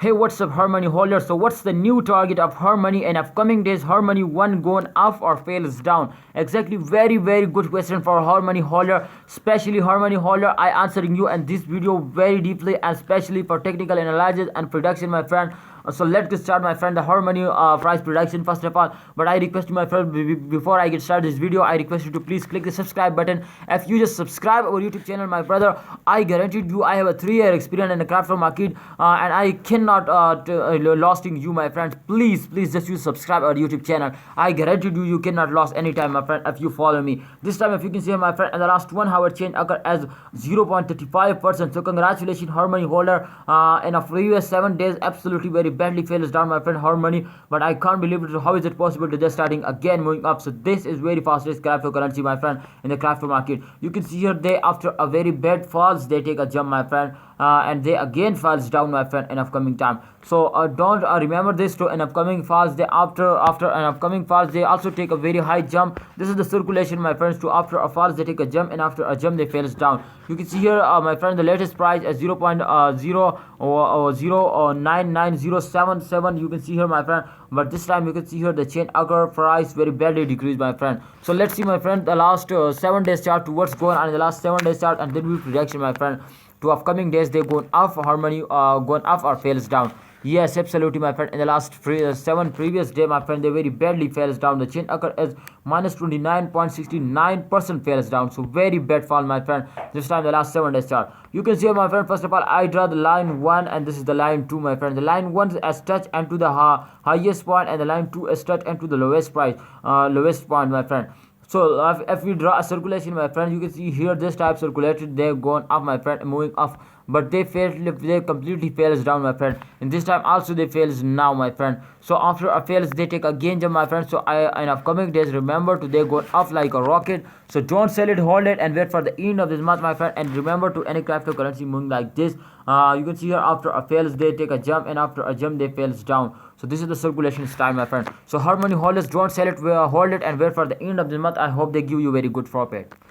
Hey, what's up, Harmony Holder? So, what's the new target of Harmony in upcoming days? Harmony 1 going up or fails down? Exactly, very good question for Harmony Holder, especially Harmony Holder. I answering you in this video very deeply and especially for technical analysis and prediction, my friend. So let's get started, my friend. The Harmony price prediction first of all. But I request you, my friend, before I get started this video, I request you to please click the subscribe button. If you just subscribe our YouTube channel, my brother, I guarantee you I have a 3-year experience in the crypto market, and I cannot losing you, my friends. Please just you subscribe our YouTube channel. I guarantee you cannot lose any time, my friend, if you follow me. This time, if you can see, my friend, in the last 1 hour change occurred as 0.35%. So congratulations, Harmony Holder. In a previous 7 days, absolutely very badly fails down, my friend, Harmony. But I can't believe it. How is it possible to just starting again moving up? So this is very fastest cryptocurrency, my friend, in the crypto market. You can see here they, after a very bad falls, they take a jump, my friend, and they again falls down, my friend, in upcoming time. So don't remember this. To in upcoming falls, they after an upcoming falls, they also take a very high jump. This is the circulation, my friends. To after a falls, they take a jump, and after a jump, they falls down. You can see here, my friend, the latest price is 0.09907. You can see here, my friend. But this time you can see here the chain occur price very badly decreased, my friend. So let's see, my friend, the last 7 days chart to what's going on in the last 7 days chart, and then we prediction, my friend, to upcoming days. They going up, Harmony going up or fails down. Yes, absolutely, my friend. In the last 7 previous day, my friend, they very badly fails down. The chain occur as minus 29.69% fails down. So very bad fall, my friend. This time the last 7 days chart. You can see, my friend, first of all, I draw the line 1 and this is the line 2, my friend. The line 1 is touch and to the highest point, and the line 2 is touch and to the lowest lowest point, my friend. So if we draw a circulation, my friend, you can see here this type circulated, they're going up, my friend, moving up, but they completely fails down, my friend. And this time also they fails now, my friend. So after a fails, they take again jump, my friend. So in upcoming days, remember to they go up like a rocket. So don't sell it, hold it, and wait for the end of this month, my friend. And remember, to any cryptocurrency moving like this, you can see here after a fails, they take a jump, and after a jump, they fails down. So this is the circulation style, my friend. So Harmony Holders, don't sell it, hold it, and wait for the end of the month. I hope they give you very good profit.